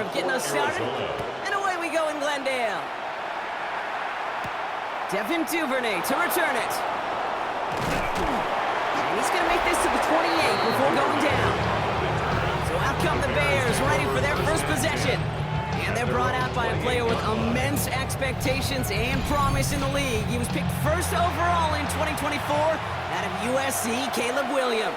of getting us started. And away we go in Glendale. Devin Duvernay to return it. And he's going to make this to the 28 before going down. So out come the Bears, ready for their first possession. And they're brought out by a player with immense expectations and promise in the league. He was picked first overall in 2024 out of USC, Caleb Williams.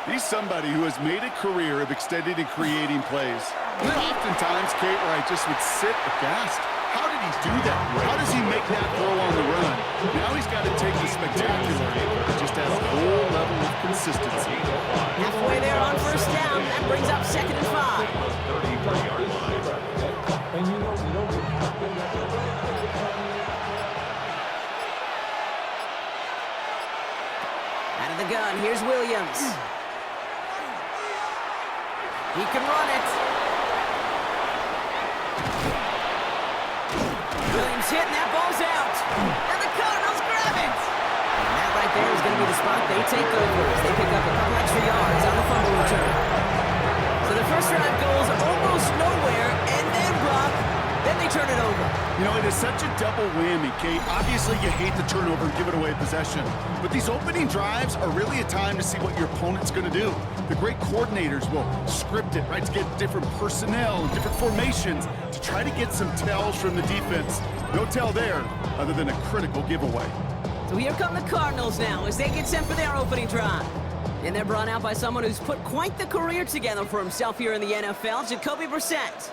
He's somebody who has made a career of extending and creating plays. There are oftentimes, Kate, where I just would sit aghast. How did he do that? How does he make that throw on the run? Now he's got to take the spectacular and just has a whole level of consistency. Halfway there on first down. That brings up 2nd and 5. Out of the gun, here's Williams. He can run it. Williams hit, and that ball's out. And the Cardinals grab it. And that right there is going to be the spot they take over as they pick up a couple extra yards on the fumble return. So the first drive goes almost nowhere, and then Brock, then they turn it over. You know, it is such a double whammy, Kate. Obviously, you hate the turnover and give it away possession. But these opening drives are really a time to see what your opponent's going to do. The great coordinators will script it, right, to get different personnel and different formations to try to get some tells from the defense. No tell there other than a critical giveaway. So here come the Cardinals now as they get set for their opening drive. And they're brought out by someone who's put quite the career together for himself here in the NFL, Jacoby Brissett.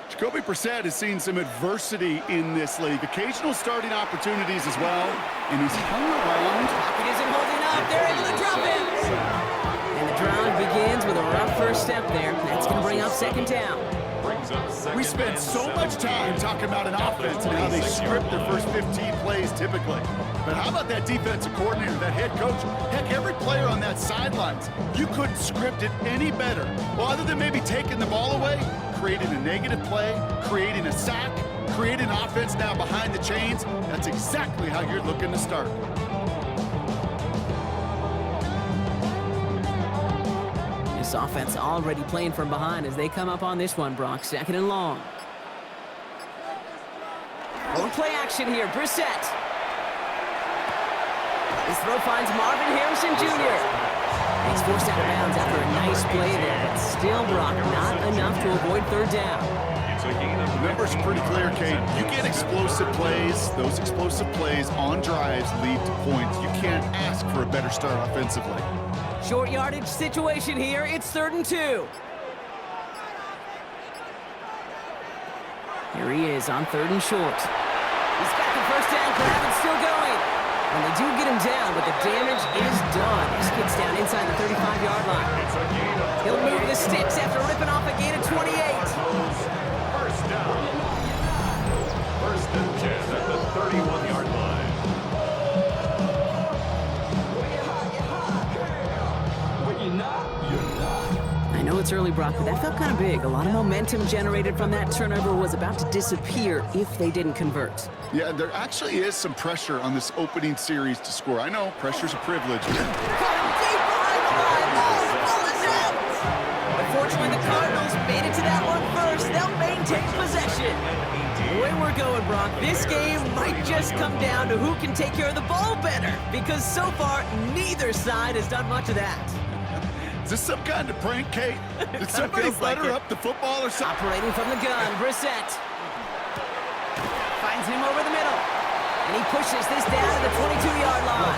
Jacoby Brissett has seen some adversity in this league. Occasional starting opportunities as well. And he's hung around. Pocket isn't holding up. They're able to drop him. And the drive begins with a rough first step there. That's going to bring up 2nd down. We spend so much time talking about an offense and how they script their first 15 plays typically. But how about that defensive coordinator, that head coach? Heck, every player on that sidelines, you couldn't script it any better. Well, other than maybe taking the ball away, creating a negative play, creating a sack, creating offense now behind the chains. That's exactly how you're looking to start. This offense already playing from behind as they come up on this one, Brock. 2nd and long. One play action here, Brissett. His throw finds Marvin Harrison Jr. He's forced out of bounds after a nice play there, but still, Brock, not enough to avoid 3rd down. The numbers are pretty clear, Kate. You get explosive plays. Those explosive plays on drives lead to points. You can't ask for a better start offensively. Short yardage situation here. It's 3rd and 2. Here he is on 3rd and short. He's got the first down grab and still going. And they do get him down, but the damage is done. This kid's down inside the 35-yard line. He'll move the sticks after ripping off a gain of 28. First down. 1st and 10 at the 31-yard line. I know it's early, Brock, but that felt kind of big. A lot of momentum generated from that turnover was about to disappear if they didn't convert. Yeah, there actually is some pressure on this opening series to score. I know, pressure's a privilege. Unfortunately, the Cardinals made it to that one first. They'll maintain possession. The way we're going, Brock, this game might just come down to who can take care of the ball better, because so far, neither side has done much of that. Is this some kind of prank, Kate? Did somebody butter up the football or something? Operating from the gun, Brissett. Finds him over the middle. And he pushes this down to the 22-yard line.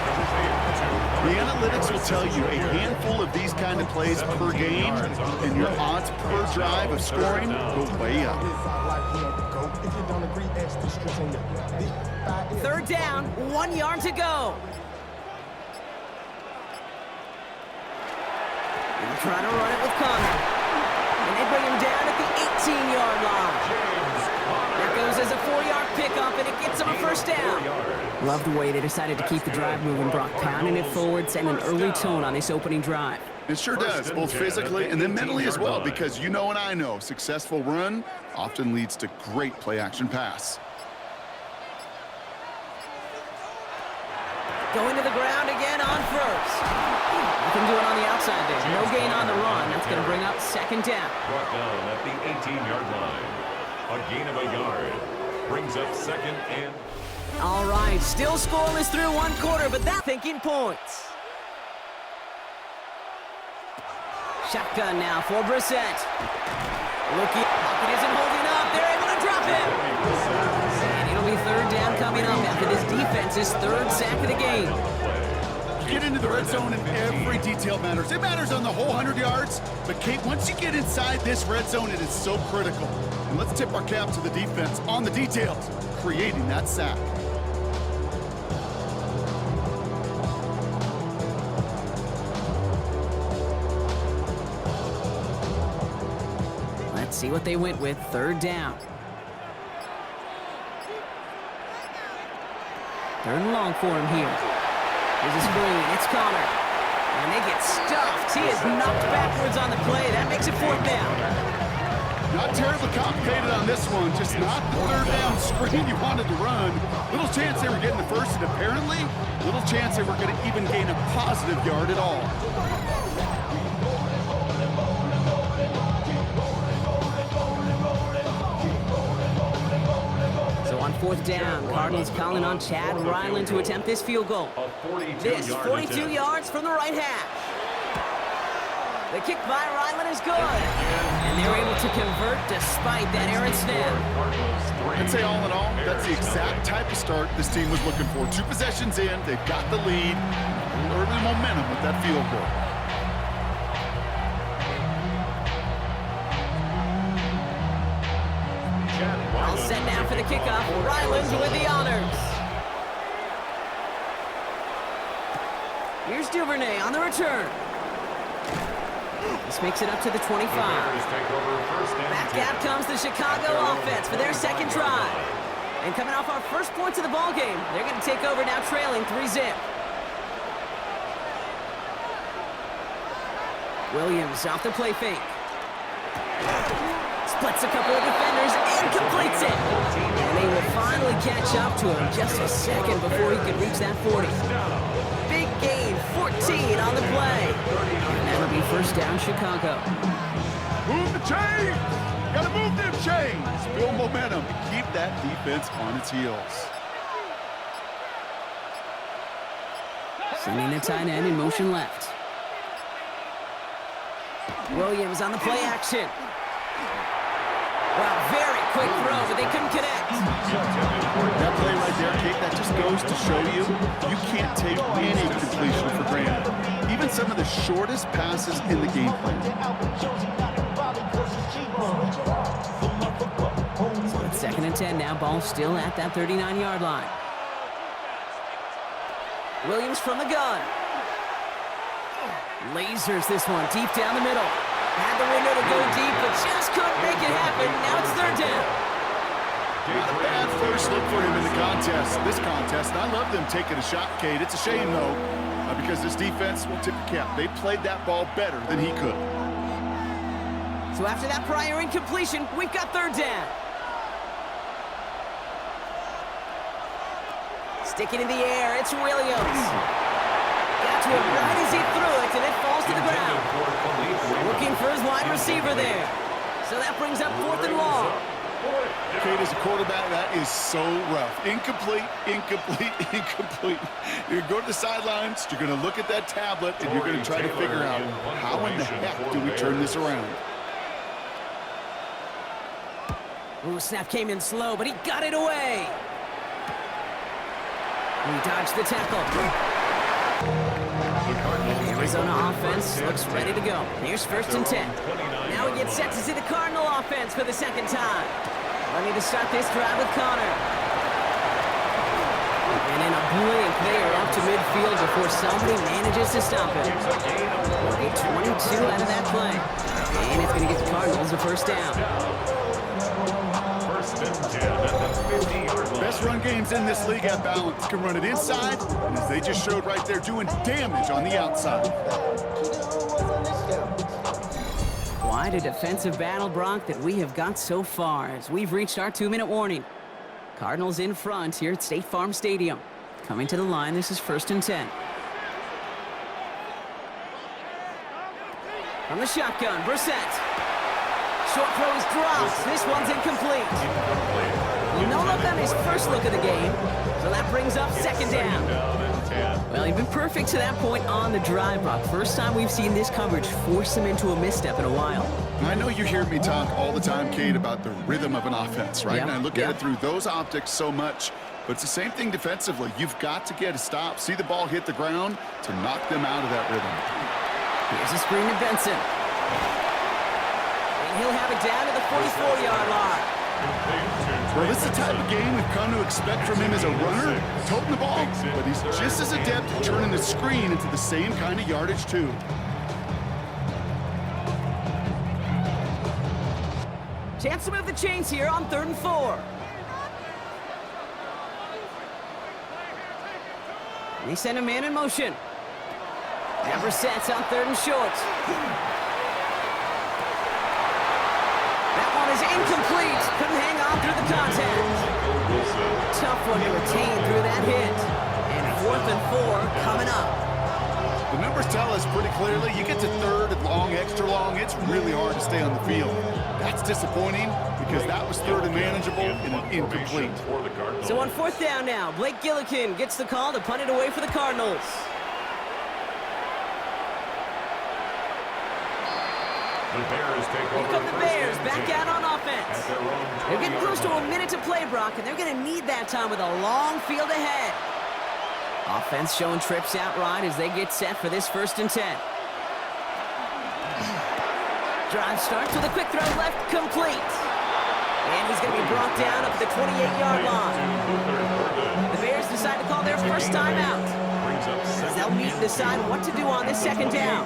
The analytics will tell you a handful of these kind of plays per game, and your odds per drive of scoring go way up. 3rd down, 1 yard to go. They'll try to run it with Connor. And they bring him down at the 18-yard line. That goes as a 4-yard pickup, and it gets him a first down. Love the way they decided to keep the drive moving, Brock. Pounding it forward, setting an early tone on this opening drive. It sure does, both physically and then mentally as well, because you know and I know, successful run often leads to great play-action pass. Going to the ground again on first. Nothing doing on the outside there. No gain on the run. That's going to bring up second down. Brought down at the 18-yard line. A gain of a yard. Brings up second and... All right, still scoreless through one quarter, but that's thinking points. Shotgun now for Brissett. Looking, pocket isn't holding up. They're able to drop him. And it'll be third down coming up after this defense's third sack of the game. Get into the red zone and every detail matters. It matters on the whole 100 yards. But, Kate, once you get inside this red zone, it is so critical. And let's tip our cap to the defense on the details, creating that sack. Let's see what they went with. Third down. Third and long for him here. Here's a screen. It's Connor. And they get stuffed. He is knocked backwards on the play. That makes it fourth down. Not terribly complicated on this one. Just not the third down screen you wanted to run. Little chance they were getting the first, and apparently little chance they were going to even gain a positive yard at all. On fourth down, Cardinals calling on Chad Ryland to attempt this field goal. This 42 yards from the right hash. The kick by Ryland is good. And they're able to convert despite that errant snap. I'd say all in all, that's the exact type of start this team was looking for. 2 possessions in, they've got the lead. Early momentum with that field goal. All set now for the kickoff. Ryland with the honors. Here's Duvernay on the return. This makes it up to the 25. Back out comes the Chicago offense for their second drive. And coming off our first points of the ball game, they're going to take over now trailing 3-zip. Williams off the play fake. Splits a couple of defenders and completes it. And they will finally catch up to him just a second before he could reach that 40. Big gain, 14 on the play. And that'll be first down, Chicago. Move the chains! Gotta move them chains! Build momentum to keep that defense on its heels. Sending the tight end in motion left. Williams on the play action. Wow, very quick throw, but they couldn't connect. That play right there, Kate, that just goes to show you can't take any completion for granted. Even some of the shortest passes in the game plan. So it's 2nd and 10 now. Ball still at that 39-yard line. Williams from the gun. Lasers this one deep down the middle. Had the window to go deep, but just couldn't make it happen. Now it's third down. Not a bad first look for him in the contest. This contest, and I love them taking a shot, Kate. It's a shame, though, because this defense will tip the cap. They played that ball better than he could. So after that prior incompletion, we've got third down. Sticking in the air, it's Williams. Got to him right as he threw it, and it falls to the ground. Looking for his wide receiver there. So that brings up 4th and long. Kate, as a quarterback, that is so rough. Incomplete, incomplete, incomplete. You're going to go to the sidelines, you're going to look at that tablet, and you're going to try to figure out how in the heck do we turn this around. Ooh, snap came in slow, but he got it away. He dodged the tackle. The Arizona offense looks ready to go. Here's 1st and 10. Now we get set to see the Cardinal offense for the second time. Ready to start this drive with Connor. And in a blink, they are up to midfield before somebody manages to stop him. A 22 out of that play. And it's going to get the Cardinals a first down. 1st and 10 at the 50-yard line. Best run games in this league have balance. Can run it inside, and as they just showed right there, doing damage on the outside. Quite a defensive battle, Brock, that we have got so far as we've reached our 2-minute warning. Cardinals in front here at State Farm Stadium. Coming to the line, this is 1st and 10. From the shotgun, Brissett. Short throw is dropped. This one's incomplete. No look on his first look of the game, so that brings up second down. Well, he'd been perfect to that point on the drive, Brock. First time we've seen this coverage force him into a misstep in a while. I know you hear me talk all the time, Kate, about the rhythm of an offense, right? Yep. And I look at it through those optics so much, but it's the same thing defensively. You've got to get a stop, see the ball hit the ground to knock them out of that rhythm. Here's a screen to Benson. And he'll have it down to the 44-yard line. Well, this is the type of game we've come to expect from him as a runner, toting the ball, but he's just as adept at turning the screen into the same kind of yardage, too. Chance to move the chains here on 3rd and 4. They send a man in motion. And Brissett's on 3rd and short. That one is incomplete. Couldn't hang on through the contact. Tough one to retain through that hit. And 4th and 4 coming up. The numbers tell us pretty clearly, you get to 3rd and long, extra long, it's really hard to stay on the field. That's disappointing because that was 3rd and manageable and an incomplete. So on 4th down now, Blake Gillikin gets the call to punt it away for the Cardinals. The Bears take Here over come the Bears back out on offense. at their own They're getting 20-yard close to a line. minute to play, Brock, and they're going to need that time with a long field ahead. Offense showing trips out right as they get set for this 1st and 10. Drive starts with a quick throw left, complete. And he's going to be brought down up at the 28-yard line. The Bears decide to call their first timeout. As they'll meet and decide what to do on this 2nd down.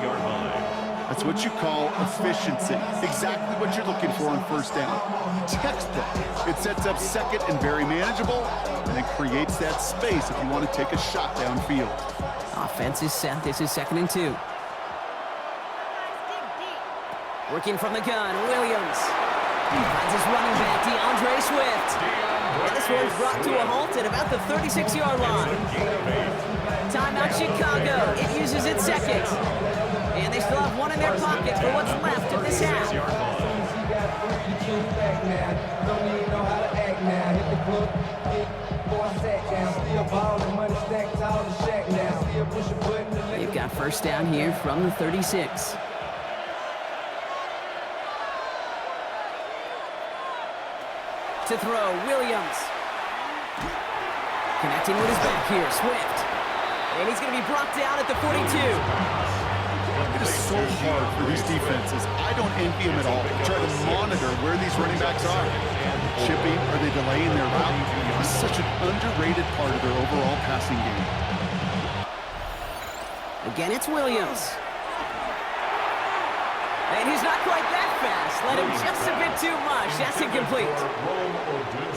That's what you call efficiency. Exactly what you're looking for on 1st down. Textbook. It sets up 2nd and very manageable, and it creates that space if you want to take a shot downfield. Offense is set. This is 2nd and 2. Working from the gun, Williams. Finds his running back, DeAndre Swift. And this one's brought to a halt at about the 36-yard line. Timeout Chicago. It uses its 2nd. And they still have one in their pockets for what's left of this half. They've got 1st down here from the 36. To throw, Williams. Connecting with his back here, Swift. And he's going to be brought down at the 42. It is so hard for these defenses. I don't envy them at all. They try to monitor where these running backs are. Chipping, are they delaying their route? It's such an underrated part of their overall passing game. Again, it's Williams. And he's not quite that fast. Let him just a bit too much. That's incomplete.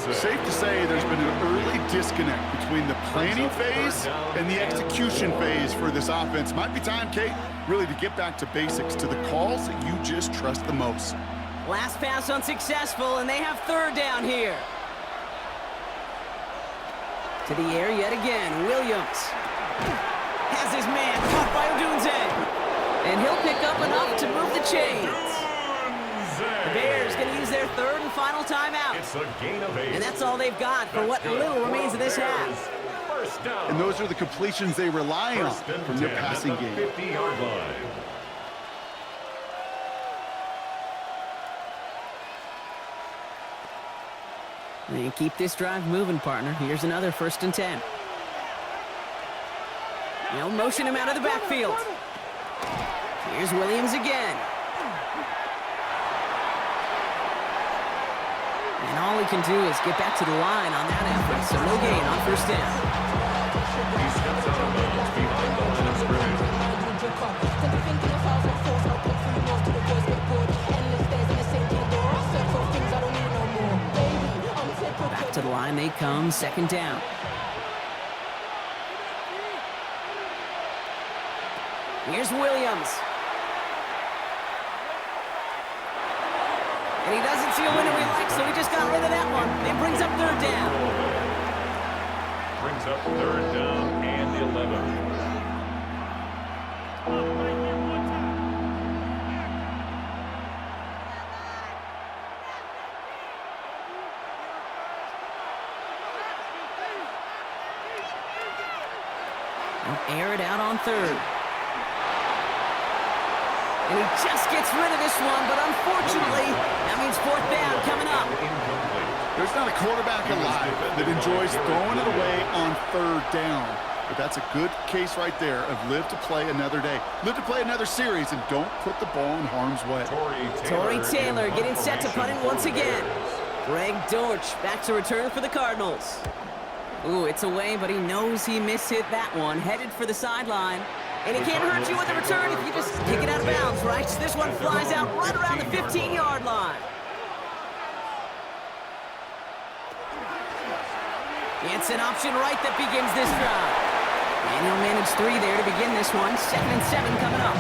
Safe to say there's been an early disconnect between the planning phase and the execution phase for this offense. Might be time, Kate, really to get back to basics, to the calls that you just trust the most. Last pass unsuccessful, and they have 3rd down here. To the air yet again, Williams. Has his man caught by Odunze. And he'll pick up enough to move the chains. The Bears going to use their 3rd and final timeout. It's a gain of 8. And that's all they've got for what little remains of this half. 1st down. And those are the completions they rely on 1st and from their 10 passing at the game. 50-yard line. And keep this drive moving, partner. Here's another 1st and 10. They'll motion him out of the backfield. Here's Williams again. And all he can do is get back to the line on that effort, so no gain on 1st down. He steps out of bounds behind the line of scrimmage. Back to the line they come, 2nd down. Here's Williams. And he doesn't see a winner he likes, so he just got rid of that one. It brings up 3rd down. Brings up 3rd down and 11. They'll air it out on third. And he just gets rid of this one, but unfortunately, that means fourth down coming up. There's not a quarterback alive that enjoys throwing it away on third down. But that's a good case right there of live to play another day. Live to play another series and don't put the ball in harm's way. Tory Taylor getting set to punt it once again. Greg Dortch back to return for the Cardinals. Ooh, it's away, but he knows he mishit that one. Headed for the sideline. And it can't hurt you with the return if you just kick it out of bounds, right? So this one flies out right around the 15-yard line. It's an option right that begins this drive. And he'll manage 3 there to begin this one. 2nd and 7 coming up.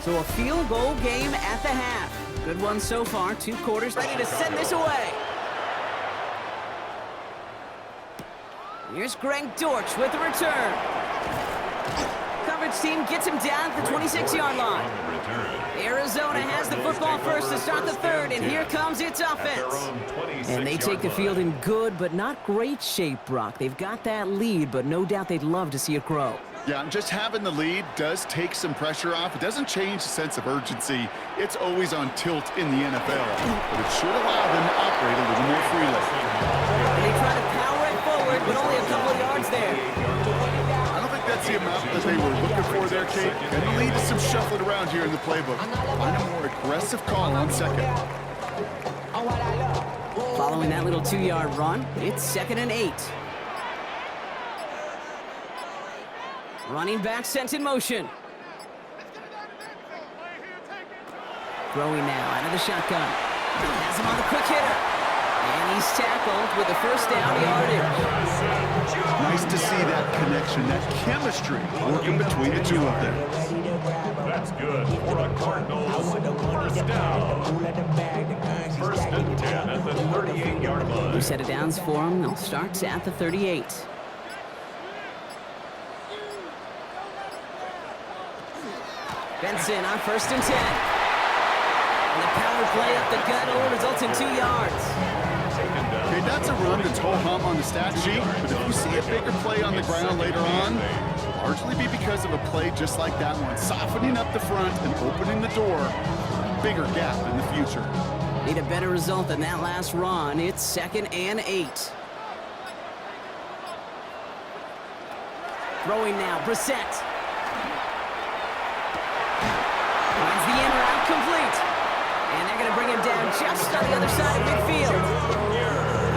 So a field goal game at the half. Good one so far. 2 quarters ready to send this away. Here's Greg Dortch with the return. Coverage team gets him down at the 26-yard line. Arizona has the football first to start the third, and here comes its offense. And they take the field in good but not great shape, Brock. They've got that lead, but no doubt they'd love to see it grow. Yeah, just having the lead does take some pressure off. It doesn't change the sense of urgency. It's always on tilt in the NFL, but it should allow them to operate a little more freely. And they try to power it forward, but only a couple of yards there. I don't think that's the amount that they were looking for there, Kate. And the lead is some shuffling around here in the playbook. Find a more aggressive call on second. Following that little 2-yard run, it's 2nd and 8. Running back sent in motion. Throwing now out of the shotgun. Has him on the quick hitter. And he's tackled with the first down yardage. Nice to see that connection, that chemistry working between the two of them. That's good for a Cardinals first down. 1st and 10 at the 38-yard line. New set of downs for him. They'll start at the 38. Benson on 1st and 10. And the power play up the gut only results in 2 yards. Okay, that's a run that's ho-hum on the stat sheet, but if you see a bigger play on the ground later on, it'll largely be because of a play just like that one, softening up the front and opening the door, bigger gap in the future. Need a better result than that last run. It's 2nd and 8. Throwing now, Brissett. Finds the in route complete. And they're going to bring him down just on the other side of midfield.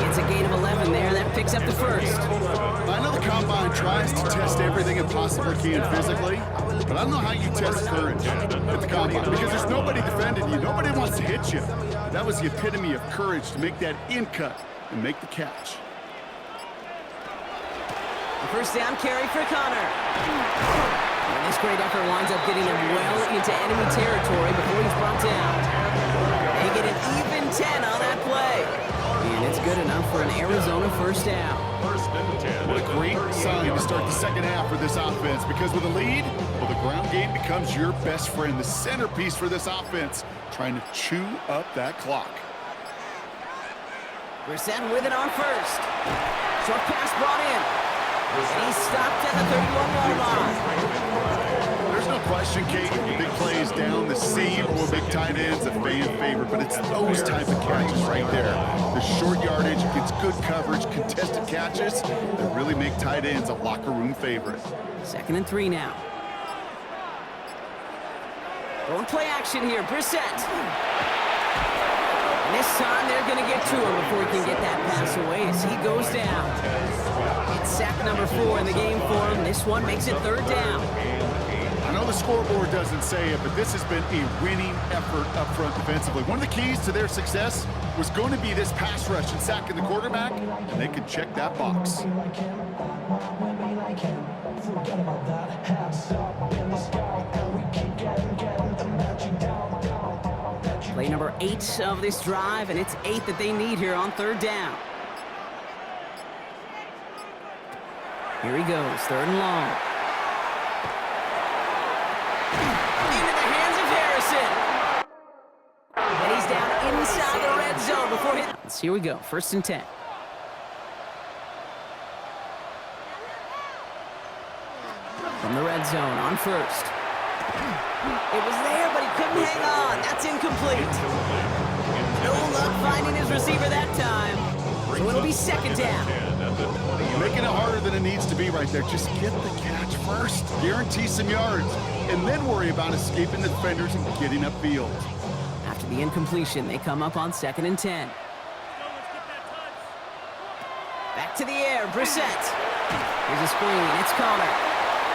It's a gain of 11 there. That picks up the first. I know the Combine tries to test everything it possibly can physically, but I don't know how you test courage at the Combine because there's nobody defending you. Nobody wants to hit you. That was the epitome of courage to make that in cut and make the catch. The first down carry for Connor. And this great effort winds up getting him well into enemy territory before he's brought down. They get an even 10 on that play. And it's good enough for an Arizona first down. 1st and 10. What a great sign to start the second half for this offense because with a lead, well, the ground game becomes your best friend, the centerpiece for this offense, trying to chew up that clock. Brissett with it on first. Short pass brought in. And he's stopped at the 31-yard line. There's no question, Kate, big plays down the seam or big tight ends, a fan favorite, but it's those type of catches right there. The short yardage gets good coverage, contested catches that really make tight ends a locker room favorite. 2nd and 3 now. Going play action here, Brissett. And this time they're going to get to him before he can get that pass away as he goes down. It's sack number 4 in the game for him. This one makes it 3rd down. I know the scoreboard doesn't say it, but this has been a winning effort up front defensively. One of the keys to their success was going to be this pass rush and sacking the quarterback, and they could check that box. Play number 8 of this drive, and it's 8 that they need here on 3rd down. Here he goes, 3rd and long. Into the hands of Harrison. And he's down inside the red zone before hitting. So here we go, 1st and 10. From the red zone on 1st. It was there, but he couldn't hang on. That's incomplete. No luck finding his receiver that time. So it'll be 2nd down. Making it harder than it needs to be right there. Just get the catch first. Guarantee some yards. And then worry about escaping the defenders and getting upfield. After the incompletion, they come up on 2nd and 10. Back to the air, Brissett. Here's a screen, it's Connor.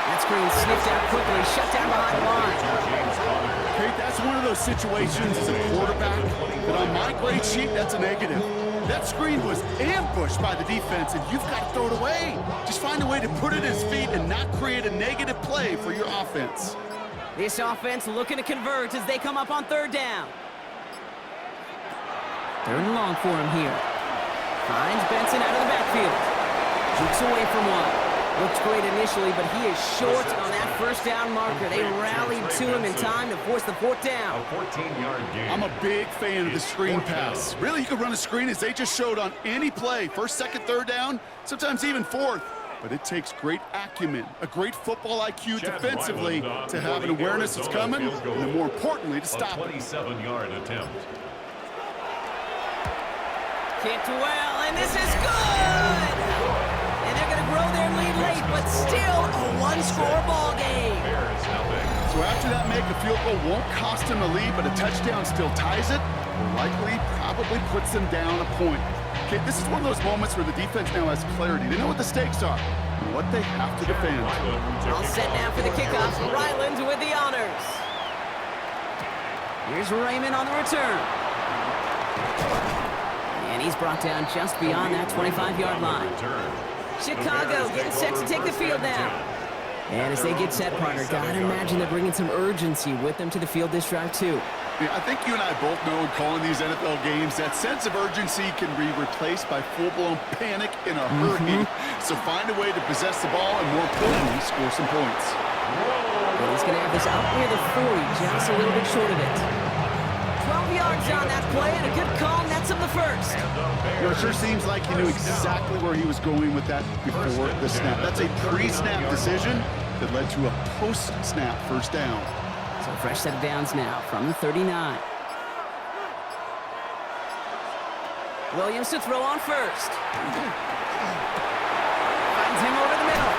That screen sniffed out quickly, shut down behind the line. Kate, that's one of those situations as a quarterback that on my grade sheet, that's a negative. That screen was ambushed by the defense, and you've got to throw it away. Just find a way to put it at his feet and not create a negative play for your offense. This offense looking to convert as they come up on 3rd down. 3rd and long for him here. Finds Benson out of the backfield. Jukes away from one. Looks great initially, but he is short on that 1st down marker. They rallied to him in time to force the 4th down. A 14-yard gain. I'm a big fan of the screen pass. Really, you could run a screen as they just showed on any play. 1st, 2nd, 3rd down, sometimes even 4th. But it takes great acumen, a great football IQ defensively to have an awareness that's coming, and then more importantly, to stop it. 27-yard attempt. Kicked well, and this is good! And they're going to grow their lead late, but still a one-score ball game. So after that make, a field goal won't cost them a lead, but a touchdown still ties it, or likely probably puts them down a point. Okay, this is one of those moments where the defense now has clarity. They know what the stakes are and what they have to defend. All set now for the kickoff. Ryland with the honors. Here's Raymond on the return. And he's brought down just beyond that 25-yard line. Chicago getting set to take the field now. And as they get set, partner, gotta imagine they're bringing some urgency with them to the field this drive, too. Yeah, I think you and I both know in calling these NFL games, that sense of urgency can be replaced by full-blown panic in a hurry. So find a way to possess the ball and, more importantly, score some points. And he's going to have this out near the 40, just a little bit short of it. 12 yards on that play, and a good call nets him the 1st. You know, it sure seems like he knew exactly where he was going with that before the snap. That's a pre-snap decision that led to a post-snap 1st down. So fresh set of downs now from the 39. Williams to throw on 1st. Finds him over the middle.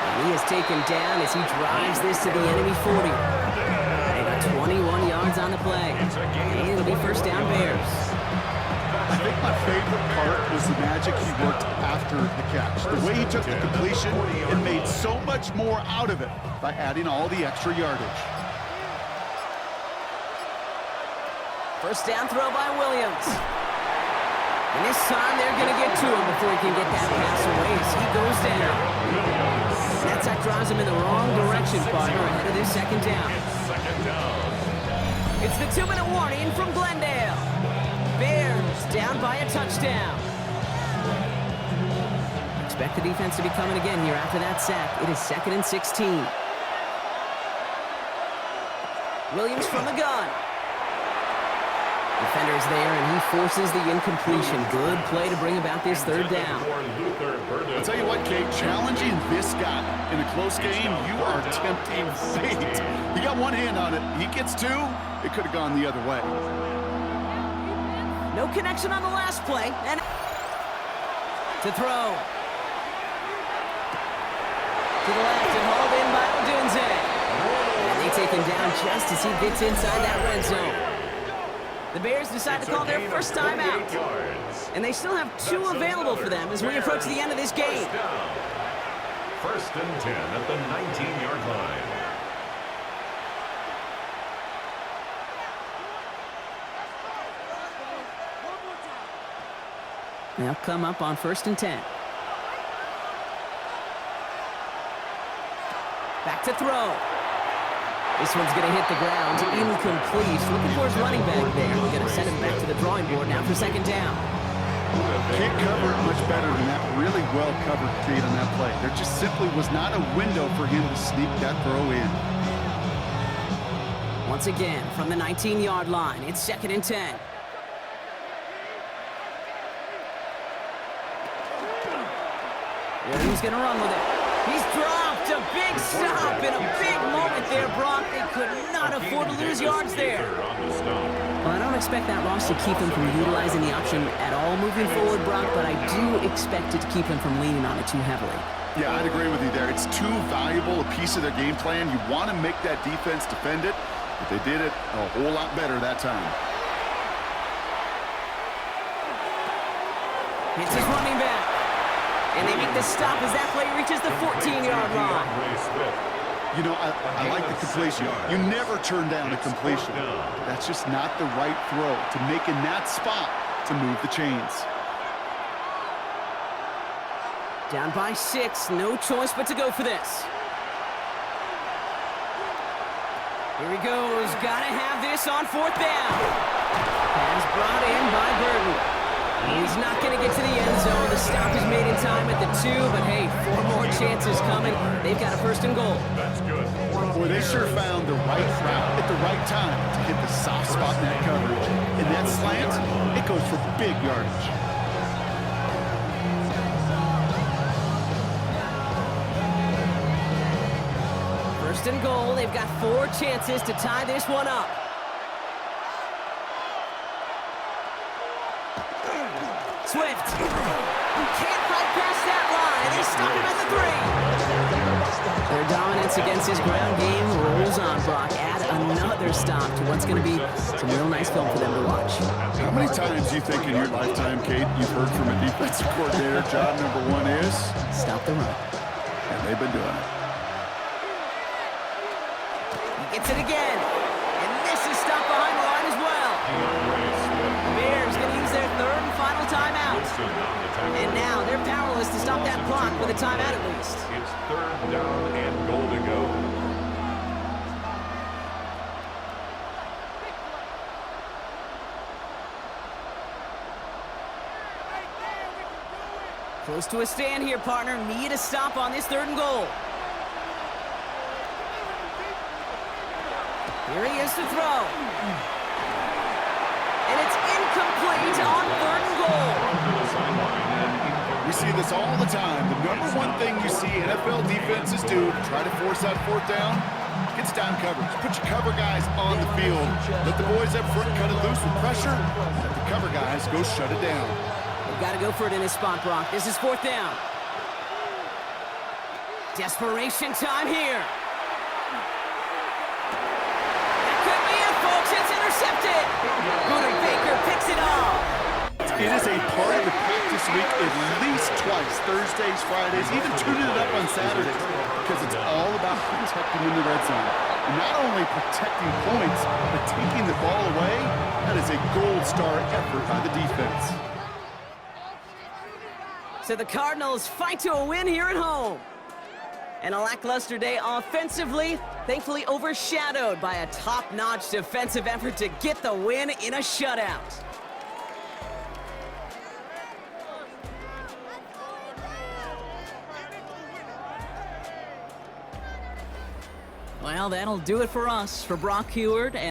And he is taken down as he drives this to the enemy 40. They got 21 yards on the play. And it'll be 1st down Bears. I think my favorite part was the magic he worked after the catch. The way he took the completion and made so much more out of it by adding all the extra yardage. 1st down throw by Williams. And this time they're going to get to him before he can get that pass away as he goes down. And that drives him in the wrong direction, partner, ahead of this 2nd down. It's the 2-minute warning from Glendale. Bears down by a touchdown. Expect the defense to be coming again here after that sack. It is 2nd and 16. Williams from the gun. Defender's there, and he forces the incompletion. Good play to bring about this 3rd down. I'll tell you what, Kate, challenging this guy in a close game, you are tempting fate. He got one hand on it. He gets 2. It could have gone the other way. No connection on the last play, and to throw. To the left and hauled in by Odunze. And they take him down just as he gets inside that red zone. The Bears decide to call their 1st time out. And they still have 2 available for them as we approach the end of this game. 1st and 10 at the 19-yard line. They'll come up on 1st and 10. Back to throw. This one's going to hit the ground. Incomplete. Looking for his running back there. We're going to send him back to the drawing board now for 2nd down. Can't cover it much better than that. Really well covered, Kate, on that play. There just simply was not a window for him to sneak that throw in. Once again, from the 19-yard line, it's 2nd and 10. Yeah, who's going to run with it? He's dropped a big stop in a big moment there, Brock. They could not afford to lose yards there. Well, I don't expect that loss to keep him from utilizing the option at all moving forward, Brock, but I do expect it to keep him from leaning on it too heavily. Yeah, I'd agree with you there. It's too valuable a piece of their game plan. You want to make that defense defend it, but they did it a whole lot better that time. It's his running back. And they make the stop as that player reaches the 14-yard line. You know, I like the completion. You never turn down a completion. That's just not the right throw to make in that spot to move the chains. Down by 6, no choice but to go for this. Here he goes, gotta have this on 4th down. Pass brought in by Burton. He's not gonna get to the end zone. The stop is made in time at the 2, but hey, 4 more chances coming. They've got a 1st and goal. That's good. Boy, they sure found the right route at the right time to hit the soft spot in that coverage. And that slant, it goes for big yardage. First and goal. They've got 4 chances to tie this one up. Swift. Can't fight past that line. They stop him at the 3. Their dominance against his ground game rolls on, Brock. Add another stop to what's going to be some real nice film for them to watch. How many times do you think in your lifetime, Kate, you've heard from a defensive coordinator, job number 1 is? Stop the run. And they've been doing it. He gets it again. And this is stopped behind the line as well. Bears going to use their 3rd and final timeout. And now they're powerless to stop that clock with a timeout at least. It's 3rd down and goal to go. Close to a stand here, partner. Need a stop on this 3rd and goal. Here he is to throw. And it's incomplete on 3rd and goal. We see this all the time. The number 1 thing you see NFL defenses do to try to force that 4th down, it's down coverage. Put your cover guys on the field. Let the boys up front cut it loose with pressure. Let the cover guys go shut it down. They've got to go for it in this spot, Brock. This is 4th down. Desperation time here. It's intercepted. Buda Baker picks it off. It is a part of the practice week at least twice, Thursdays, Fridays, even tuning it up on Saturdays, because it's all about protecting in the red zone. And not only protecting points, but taking the ball away. That is a gold star effort by the defense. So the Cardinals fight to a win here at home. And a lackluster day offensively, thankfully overshadowed by a top-notch defensive effort to get the win in a shutout. Well, that'll do it for us. For Brock Heward and